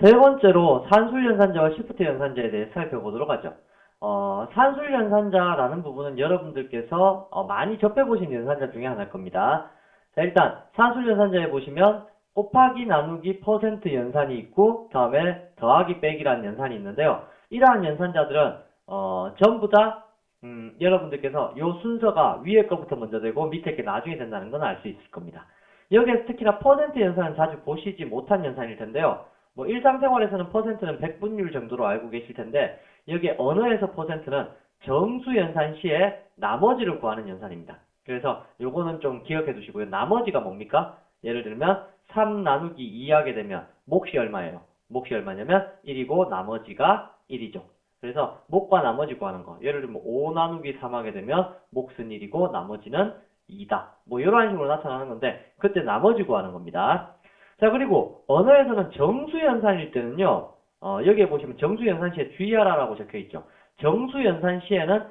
세 번째로 산술연산자와 시프트 연산자에 대해 살펴보도록 하죠. 산술연산자라는 부분은 여러분들께서 많이 접해보신 연산자 중에 하나일 겁니다. 자, 일단 산술연산자에 보시면 곱하기, 나누기, 퍼센트 연산이 있고 다음에 더하기, 빼기라는 연산이 있는데요. 이러한 연산자들은 전부 다 여러분들께서 요 순서가 위에 거부터 먼저 되고 밑에 게 나중에 된다는 건 알 수 있을 겁니다. 여기에서 특히나 퍼센트 연산은 자주 보시지 못한 연산일 텐데요. 뭐 일상생활에서는 퍼센트는 백분율 정도로 알고 계실 텐데 여기 언어에서 퍼센트는 정수 연산 시에 나머지를 구하는 연산입니다. 그래서 요거는 좀 기억해 두시고요. 나머지가 뭡니까? 예를 들면 3 나누기 2 하게 되면 몫이 얼마예요? 몫이 얼마냐면 1이고 나머지가 1이죠. 그래서 몫과 나머지 구하는 거. 예를 들면 5 나누기 3 하게 되면 몫은 1이고 나머지는 2다. 뭐 이런 식으로 나타나는 건데 그때 나머지 구하는 겁니다. 자, 그리고 언어에서는 정수연산일 때는요, 여기에 보시면 정수연산 시에 주의하라라고 적혀 있죠. 정수연산 시에는,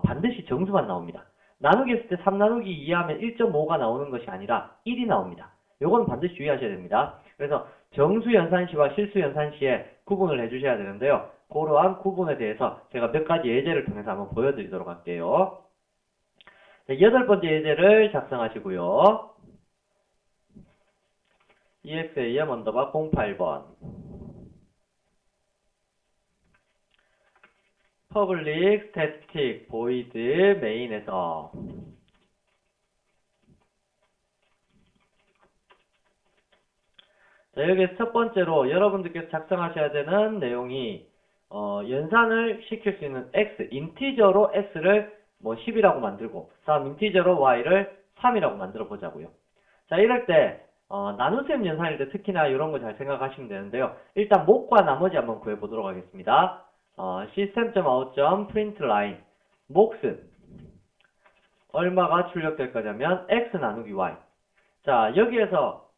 반드시 정수만 나옵니다. 나누기 했을 때 3 나누기 2 하면 1.5가 나오는 것이 아니라 1이 나옵니다. 요건 반드시 주의하셔야 됩니다. 그래서 정수연산 시와 실수연산 시에 구분을 해주셔야 되는데요. 그러한 구분에 대해서 제가 몇 가지 예제를 통해서 한번 보여드리도록 할게요. 자, 여덟 번째 예제를 작성하시고요. EXAM 언더바 08번 public static void main에서 자, 여기서 첫 번째로 여러분들께서 작성하셔야 되는 내용이 연산을 시킬 수 있는 x, 인티저로 x를 뭐 10이라고 만들고 다음 인티저로 y를 3이라고 만들어 보자고요. 자, 이럴 때 나눗셈 연산일 때 특히나 이런 거 잘 생각하시면 되는데요. 일단 몫과 나머지 한번 구해보도록 하겠습니다. system.out.println 몫은 얼마가 출력될 거냐면 x 나누기 y. 자, 여기에서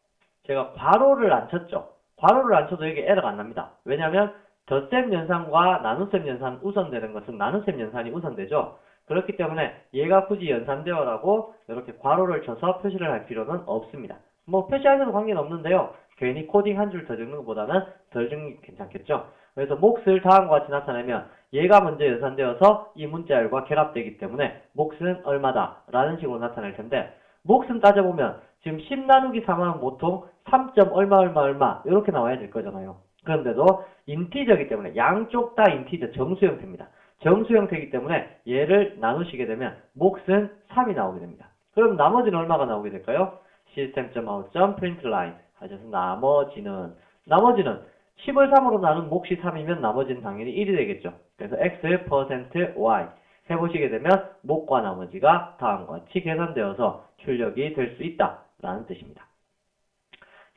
제가 괄호를 안 쳤죠. 괄호를 안 쳐도 여기 에러가 안 납니다. 왜냐하면 덧셈 연산과 나눗셈 연산 우선되는 것은 나눗셈 연산이 우선되죠. 그렇기 때문에 얘가 굳이 연산되어라고 이렇게 괄호를 쳐서 표시를 할 필요는 없습니다. 뭐 표시하셔도 관계는 없는데요. 괜히 코딩 한 줄 더 적는 것보다는 덜 적는 게 괜찮겠죠. 그래서 몫을 다음과 같이 나타내면 얘가 먼저 연산되어서 이 문자열과 결합되기 때문에 몫은 얼마다 라는 식으로 나타낼 텐데 몫은 따져보면 지금 10 나누기 3하면 보통 3. 얼마 얼마 얼마 이렇게 나와야 될 거잖아요. 그런데도 인티저이기 때문에 양쪽 다 인티저 정수 형태입니다. 정수 형태이기 때문에 얘를 나누시게 되면 몫은 3이 나오게 됩니다. 그럼 나머지는 얼마가 나오게 될까요? system.out.println 하셔서 나머지는 10을 3으로 나눈 몫이 3이면 나머지는 당연히 1이 되겠죠. 그래서 x%y 해보시게 되면 몫과 나머지가 다음과 같이 계산되어서 출력이 될 수 있다 라는 뜻입니다.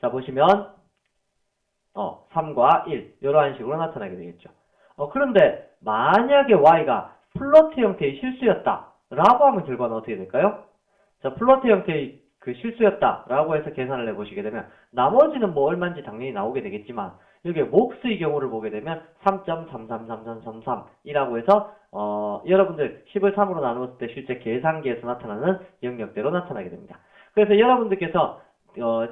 자, 보시면 3과 1 이러한 식으로 나타나게 되겠죠. 그런데 만약에 y가 플러트 형태의 실수였다 라고 하면 결과는 어떻게 될까요? 자, 플러트 형태의 그 실수였다 라고 해서 계산을 해보시게 되면 나머지는 뭐 얼마인지 당연히 나오게 되겠지만 여기에 몫의 경우를 보게 되면 3.333333이라고 해서 여러분들 10을 3으로 나누었을 때 실제 계산기에서 나타나는 영역대로 나타나게 됩니다. 그래서 여러분들께서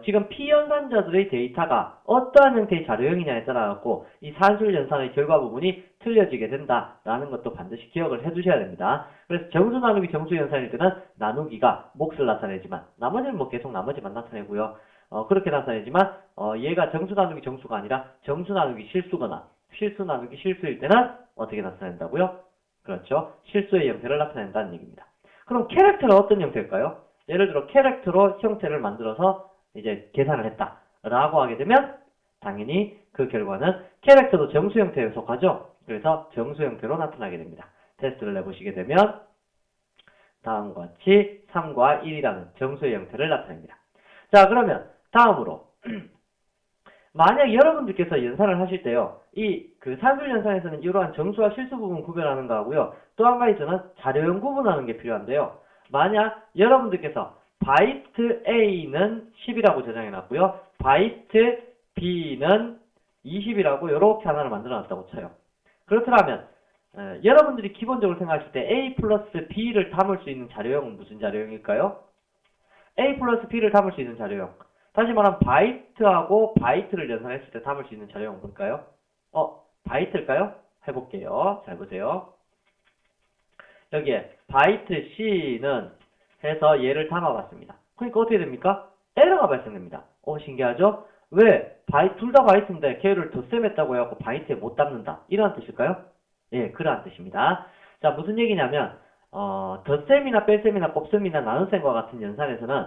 지금 P연산자들의 데이터가 어떠한 형태의 자료형이냐에 따라서 이 산술연산의 결과 부분이 틀려지게 된다라는 것도 반드시 기억을 해두셔야 됩니다. 그래서 정수 나누기 정수 연산일 때는 나누기가 몫을 나타내지만 나머지는 뭐 계속 나머지만 나타내고요. 그렇게 나타내지만 얘가 정수 나누기 정수가 아니라 정수 나누기 실수거나 실수 나누기 실수일 때는 어떻게 나타낸다고요? 그렇죠. 실수의 형태를 나타낸다는 얘기입니다. 그럼 캐릭터는 어떤 형태일까요? 예를 들어 캐릭터로 형태를 만들어서 이제 계산을 했다 라고 하게 되면 당연히 그 결과는 캐릭터도 정수 형태에 속하죠. 그래서 정수 형태로 나타나게 됩니다. 테스트를 내보시게 되면 다음과 같이 3과 1이라는 정수의 형태를 나타냅니다. 자, 그러면 다음으로 만약 여러분들께서 연산을 하실 때요. 이 그 산술 연산에서는 이러한 정수와 실수 부분 구별하는 거 하고요. 또 한 가지는 자료형 구분하는 게 필요한데요. 만약 여러분들께서 바이트 A는 10이라고 저장해 놨고요. 바이트 B는 20이라고 이렇게 하나를 만들어 놨다고 쳐요. 그렇더라면 여러분들이 기본적으로 생각하실 때 A 플러스 B를 담을 수 있는 자료형은 무슨 자료형일까요? A 플러스 B를 담을 수 있는 자료형. 다시 말하면 바이트하고 바이트를 연산했을 때 담을 수 있는 자료형 뭘까요? 바이트일까요? 해볼게요. 잘 보세요. 여기에 바이트 C는 해서 얘를 담아봤습니다. 그러니까 어떻게 됩니까? 에러가 발생됩니다. 신기하죠? 왜? 둘 다 바이트인데 걔를 덧셈했다고 해갖고 바이트에 못 담는다. 이런 뜻일까요? 예, 그러한 뜻입니다. 자, 무슨 얘기냐면 덧셈이나 뺄셈이나 곱셈이나 나눗셈과 같은 연산에서는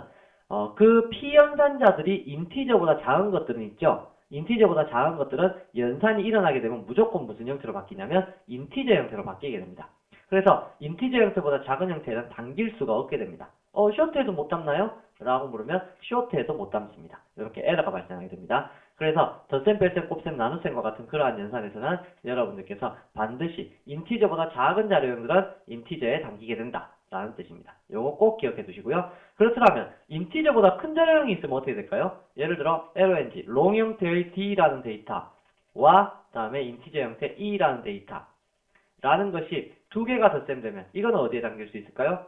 그 피연산자들이 인티저보다 작은 것들은 있죠. 인티저보다 작은 것들은 연산이 일어나게 되면 무조건 무슨 형태로 바뀌냐면 인티저 형태로 바뀌게 됩니다. 그래서 인티저 형태보다 작은 형태는 당길 수가 없게 됩니다. 쇼트에도 못 담나요? 라고 물으면 쇼트에도 못 담습니다. 이렇게 에러가 발생하게 됩니다. 그래서 덧셈, 뺄셈, 곱셈, 나눗셈과 같은 그러한 연산에서는 여러분들께서 반드시 인티저보다 작은 자료형들은 인티저에 담기게 된다 라는 뜻입니다. 요거 꼭 기억해 두시고요. 그렇다면 인티저보다 큰 자료형이 있으면 어떻게 될까요? 예를 들어 LONG, 롱 형태의 D라는 데이터와 다음에 인티저 형태 E라는 데이터라는 것이 두 개가 덧셈되면 이건 어디에 담길 수 있을까요?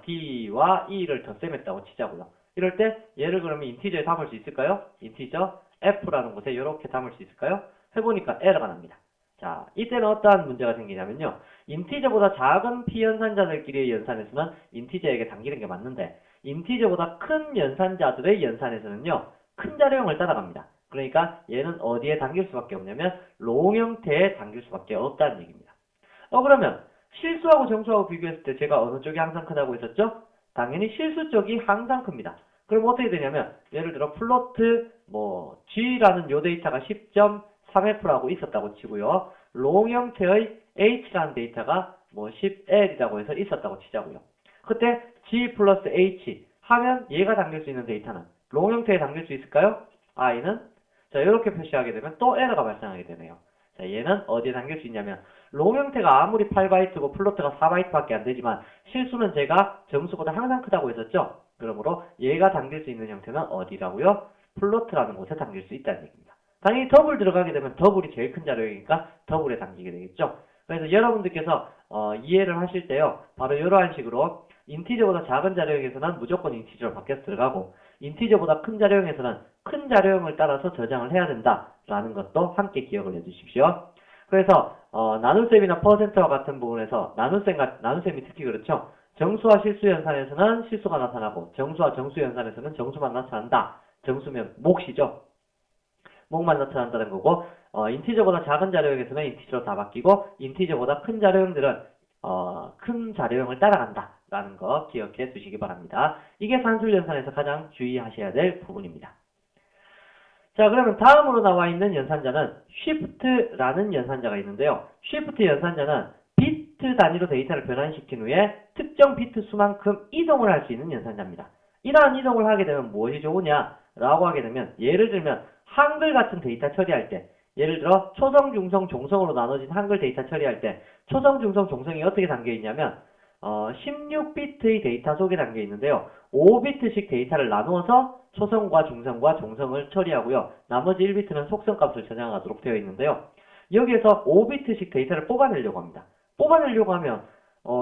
D와 E를 덧셈했다고 치자고요. 이럴 때 얘를 그러면 인티저에 담을 수 있을까요? 인티저 F라는 곳에 이렇게 담을 수 있을까요? 해보니까 에러가 납니다. 자, 이때는 어떠한 문제가 생기냐면요. 인티저보다 작은 피연산자들끼리의 연산에서는 인티저에게 담기는 게 맞는데 인티저보다 큰 연산자들의 연산에서는요. 큰 자료형을 따라갑니다. 그러니까 얘는 어디에 담길 수밖에 없냐면 롱 형태에 담길 수밖에 없다는 얘기입니다. 그러면 실수하고 정수하고 비교했을 때 제가 어느 쪽이 항상 크다고 했었죠? 당연히 실수 쪽이 항상 큽니다. 그럼 어떻게 되냐면 예를 들어 플로트 G라는 요 데이터가 10.3F라고 있었다고 치고요. 롱 형태의 H라는 데이터가 10L이라고 해서 있었다고 치자고요. 그때 G 플러스 H 하면 얘가 담길 수 있는 데이터는 롱 형태에 담길 수 있을까요? I는 자 이렇게 표시하게 되면 또 에러가 발생하게 되네요. 자 얘는 어디에 담길 수 있냐면 롱 형태가 아무리 8바이트고 플로트가 4바이트밖에 안 되지만 실수는 제가 정수보다 항상 크다고 했었죠. 그러므로 얘가 담길 수 있는 형태는 어디라고요? 플로트라는 곳에 담길 수 있다는 얘기입니다. 당연히 더블 들어가게 되면 더블이 제일 큰 자료이니까 더블에 담기게 되겠죠. 그래서 여러분들께서 이해를 하실 때요. 바로 이러한 식으로 인티저보다 작은 자료형에서는 무조건 인티저로 바뀌어서 들어가고 인티저보다 큰 자료형에서는 큰 자료형을 따라서 저장을 해야 된다라는 것도 함께 기억을 해주십시오. 그래서 나눗셈이나 퍼센트와 같은 부분에서 나눗셈이 특히 그렇죠. 정수와 실수 연산에서는 실수가 나타나고 정수와 정수 연산에서는 정수만 나타난다. 정수면 몫이죠. 몫만 나타난다는 거고 인티저보다 작은 자료형에서는 인티저로 다 바뀌고 인티저보다 큰 자료형들은 큰 자료형을 따라간다 라는 거 기억해 두시기 바랍니다. 이게 산술 연산에서 가장 주의하셔야 될 부분입니다. 자, 그러면 다음으로 나와 있는 연산자는 shift라는 연산자가 있는데요. shift 연산자는 비트 단위로 데이터를 변환시킨 후에 특정 비트 수만큼 이동을 할 수 있는 연산자입니다. 이러한 이동을 하게 되면 무엇이 좋으냐라고 하게 되면 예를 들면 한글 같은 데이터 처리할 때 예를 들어 초성, 중성, 종성으로 나눠진 한글 데이터 처리할 때 초성, 중성, 종성이 어떻게 담겨 있냐면 16비트의 데이터 속에 담겨 있는데요. 5비트씩 데이터를 나누어서 초성과 중성과 종성을 처리하고요. 나머지 1비트는 속성값을 저장하도록 되어 있는데요. 여기에서 5비트씩 데이터를 뽑아내려고 합니다. 뽑아내려고 하면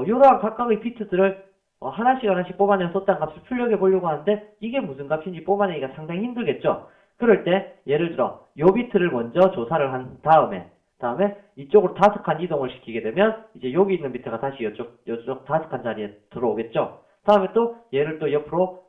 이러한 각각의 비트들을 하나씩 뽑아내서 어떤 값을 출력해 보려고 하는데 이게 무슨 값인지 뽑아내기가 상당히 힘들겠죠. 그럴 때 예를 들어 요 비트를 먼저 조사를 한 다음에 이쪽으로 5칸 이동을 시키게 되면 이제 여기 있는 비트가 다시 이쪽 5칸 자리에 들어오겠죠. 다음에 또 얘를 또 옆으로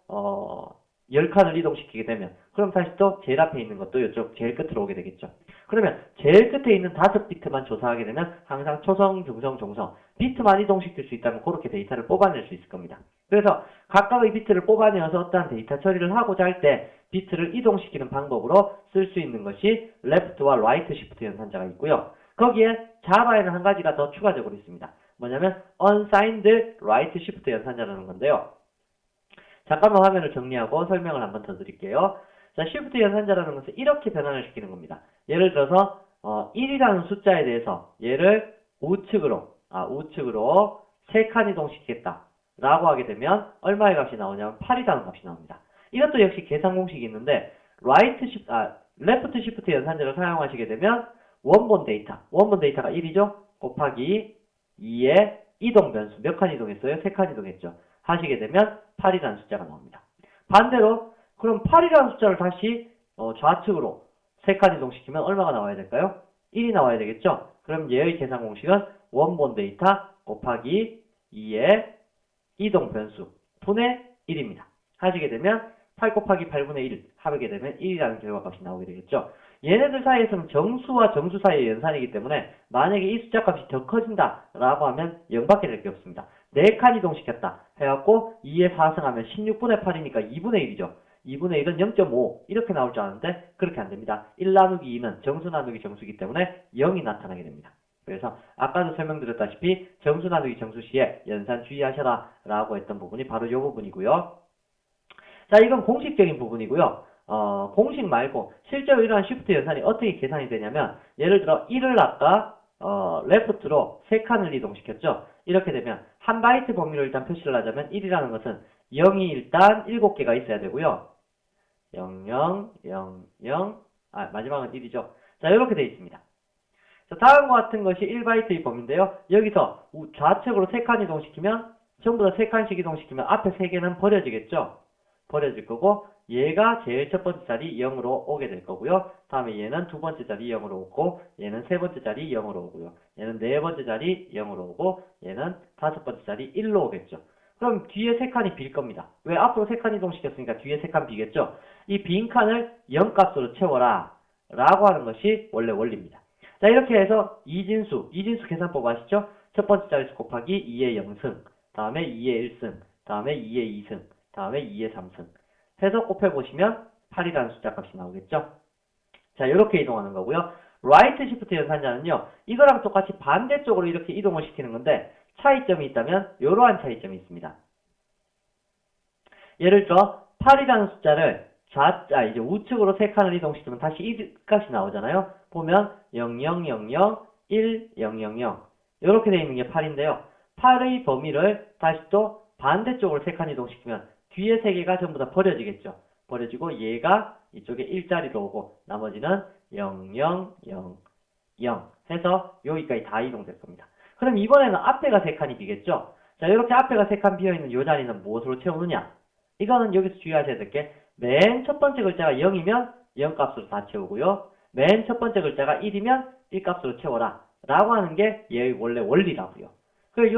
10칸을 이동시키게 되면 그럼 다시 또 제일 앞에 있는 것도 이쪽 제일 끝으로 오게 되겠죠. 그러면 제일 끝에 있는 5비트만 조사하게 되면 항상 초성, 중성, 종성 비트만 이동시킬 수 있다면 그렇게 데이터를 뽑아낼 수 있을 겁니다. 그래서 각각의 비트를 뽑아내어서 어떠한 데이터 처리를 하고자 할 때 비트를 이동시키는 방법으로 쓸 수 있는 것이 left와 right shift 연산자가 있고요. 거기에 자바에는 한 가지가 더 추가적으로 있습니다. 뭐냐면 unsigned right shift 연산자라는 건데요. 잠깐만 화면을 정리하고 설명을 한번 더 드릴게요. 자, shift 연산자라는 것은 이렇게 변환을 시키는 겁니다. 예를 들어서 1이라는 숫자에 대해서 얘를 우측으로 3칸 이동시키겠다 라고 하게 되면 얼마의 값이 나오냐면 8이라는 값이 나옵니다. 이것도 역시 계산 공식이 있는데 left shift 연산자를 사용하시게 되면 원본 데이터가 1이죠? 곱하기 2의 이동 변수, 몇 칸 이동했어요? 3칸 이동했죠. 하시게 되면 8이라는 숫자가 나옵니다. 반대로 그럼 8이라는 숫자를 다시 좌측으로 3칸 이동시키면 얼마가 나와야 될까요? 1이 나와야 되겠죠? 그럼 얘의 계산 공식은 원본 데이터 곱하기 2의 이동 변수 분의 1입니다. 하시게 되면 8 곱하기 8분의 1 하게 되면 1이라는 결과값이 나오게 되겠죠. 얘네들 사이에서는 정수와 정수 사이의 연산이기 때문에 만약에 이 숫자 값이 더 커진다 라고 하면 0밖에 될 게 없습니다. 4칸 이동시켰다 해갖고 2에 4승하면 16분의 8이니까 2분의 1이죠. 2분의 1은 0.5 이렇게 나올 줄 아는데 그렇게 안됩니다. 1 나누기 2는 정수 나누기 정수이기 때문에 0이 나타나게 됩니다. 그래서 아까도 설명드렸다시피 정수 나누기 정수 시에 연산 주의하셔라 라고 했던 부분이 바로 이 부분이고요. 자, 이건 공식적인 부분이고요. 공식 말고 실제로 이러한 쉬프트 연산이 어떻게 계산이 되냐면 예를 들어 1을 아까 레프트로 3칸을 이동시켰죠. 이렇게 되면 한 바이트 범위로 일단 표시를 하자면 1이라는 것은 0이 일단 7개가 있어야 되고요. 0, 0, 0, 0, 마지막은 1이죠. 자, 이렇게 되어 있습니다. 자, 다음과 같은 것이 1바이트의 범위인데요. 여기서 좌측으로 3칸 이동시키면 전부 다 3칸씩 이동시키면 앞에 3개는 버려지겠죠. 버려질 거고 얘가 제일 첫 번째 자리 0으로 오게 될 거고요. 다음에 얘는 두 번째 자리 0으로 오고 얘는 세 번째 자리 0으로 오고요. 얘는 네 번째 자리 0으로 오고 얘는 다섯 번째 자리 1로 오겠죠. 그럼 뒤에 3칸이 빌 겁니다. 왜? 앞으로 3칸 이동시켰으니까 뒤에 3칸 비겠죠. 이 빈 칸을 0값으로 채워라 라고 하는 것이 원래 원리입니다. 자, 이렇게 해서 이진수 계산법 아시죠? 첫 번째 자릿수 곱하기 2의 0승, 다음에 2의 1승, 다음에 2의 2승, 다음에 2의 3승 해서 곱해보시면 8이라는 숫자 값이 나오겠죠? 자, 이렇게 이동하는 거고요. 라이트 시프트 연산자는요, 이거랑 똑같이 반대쪽으로 이렇게 이동을 시키는 건데 차이점이 있다면 이러한 차이점이 있습니다. 예를 들어 8이라는 숫자를 이제 우측으로 3칸을 이동시키면 다시 이 값이 나오잖아요. 보면 0000, 1000 이렇게 되어 있는 게 8인데요. 8의 범위를 다시 또 반대쪽으로 3칸 이동시키면 뒤에 3개가 전부 다 버려지겠죠. 버려지고 얘가 이쪽에 1자리로 오고 나머지는 0000 해서 여기까지 다 이동될 겁니다. 그럼 이번에는 앞에가 3칸이 비겠죠. 자, 이렇게 앞에가 3칸 비어있는 이 자리는 무엇으로 채우느냐? 이거는 여기서 주의하셔야 될 게 맨 첫 번째 글자가 0이면 0 값으로 다 채우고요. 맨 첫 번째 글자가 1이면 1 값으로 채워라 라고 하는 게 얘의 원래 원리라고요. 그래서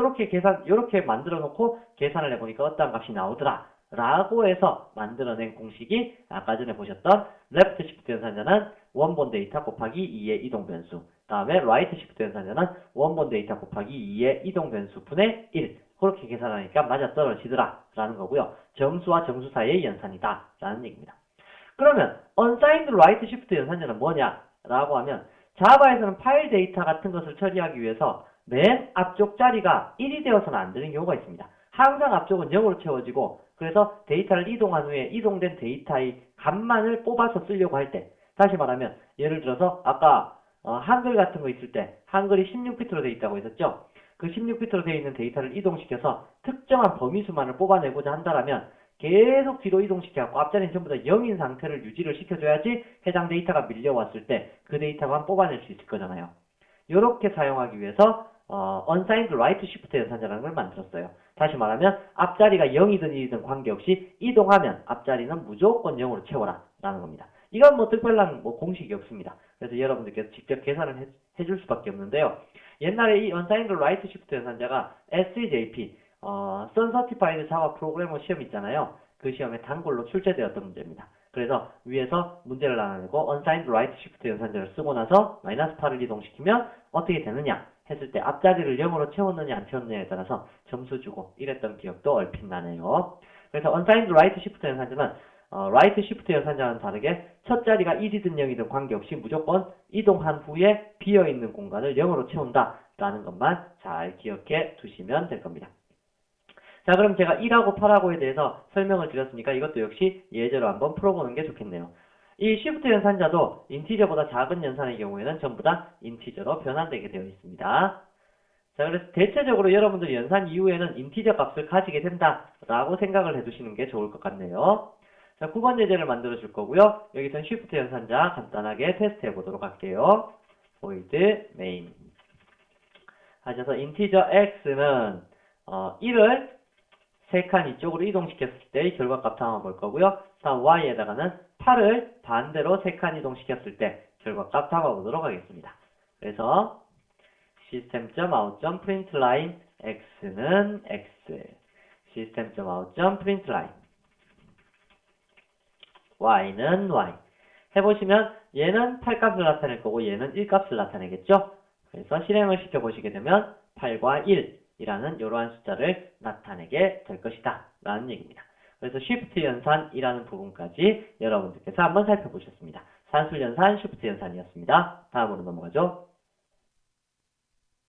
이렇게 만들어 놓고 계산을 해보니까 어떤 값이 나오더라 라고 해서 만들어낸 공식이 아까 전에 보셨던 레프트 시프트 연산자는 원본 데이터 곱하기 2의 이동 변수, 다음에 라이트 시프트 연산자는 원본 데이터 곱하기 2의 이동 변수 분의 1 그렇게 계산하니까 맞아떨어지더라 라는 거고요. 정수와 정수 사이의 연산이다 라는 얘기입니다. 그러면 unsigned write shift 연산자는 뭐냐 라고 하면 자바에서는 파일 데이터 같은 것을 처리하기 위해서 맨 앞쪽 자리가 1이 되어서는 안 되는 경우가 있습니다. 항상 앞쪽은 0으로 채워지고 그래서 데이터를 이동한 후에 이동된 데이터의 값만을 뽑아서 쓰려고 할 때, 다시 말하면 예를 들어서 아까 한글 같은 거 있을 때 한글이 16비트로 되어 있다고 했었죠. 그 16비트로 되어 있는 데이터를 이동시켜서 특정한 범위수만을 뽑아내고자 한다면 계속 뒤로 이동시켜갖고 앞자리는 전부 다 0인 상태를 유지를 시켜줘야지 해당 데이터가 밀려왔을 때 그 데이터만 뽑아낼 수 있을 거잖아요. 이렇게 사용하기 위해서 unsigned write shift 연산자라는 걸 만들었어요. 다시 말하면 앞자리가 0이든 1이든 관계없이 이동하면 앞자리는 무조건 0으로 채워라 라는 겁니다. 이건 뭐 특별한 공식이 없습니다. 그래서 여러분들께서 직접 계산을 해줄 수밖에 없는데요. 옛날에 이 unsigned write shift 연산자가 SJP Sun Certified Java Programmer 시험 있잖아요. 그 시험에 단골로 출제되었던 문제입니다. 그래서 위에서 문제를 나눠내고 unsigned write shift 연산자를 쓰고 나서 -8을 이동시키면 어떻게 되느냐 했을 때 앞자리를 0으로 채웠느냐 안 채웠느냐에 따라서 점수 주고 이랬던 기억도 얼핏 나네요. 그래서 unsigned write shift 연산자는 write shift 연산자와는 다르게 첫 자리가 1이든 0이든 관계없이 무조건 이동한 후에 비어있는 공간을 0으로 채운다 라는 것만 잘 기억해 두시면 될 겁니다. 자, 그럼 제가 1하고 8하고에 대해서 설명을 드렸으니까 이것도 역시 예제로 한번 풀어보는 게 좋겠네요. 이 쉬프트 연산자도 인티저보다 작은 연산의 경우에는 전부 다 인티저로 변환되게 되어 있습니다. 자, 그래서 대체적으로 여러분들 연산 이후에는 인티저 값을 가지게 된다라고 생각을 해두시는 게 좋을 것 같네요. 자, 9번 예제를 만들어 줄 거고요. 여기서는 쉬프트 연산자 간단하게 테스트 해보도록 할게요. void main 하셔서 인티저 x는 1을 3칸 이쪽으로 이동시켰을 때의 결과값 담아볼 거고요. 다음 y에다가는 8을 반대로 3칸 이동시켰을 때 결과값 담아보도록 하겠습니다. 그래서 system.out.println x는 x, system.out.println y는 y. 해보시면 얘는 8값을 나타낼 거고 얘는 1값을 나타내겠죠? 그래서 실행을 시켜보시게 되면 8과 1이라는 이러한 숫자를 나타내게 될 것이다 라는 얘기입니다. 그래서 쉬프트 연산이라는 부분까지 여러분들께서 한번 살펴보셨습니다. 산술 연산, 쉬프트 연산이었습니다. 다음으로 넘어가죠.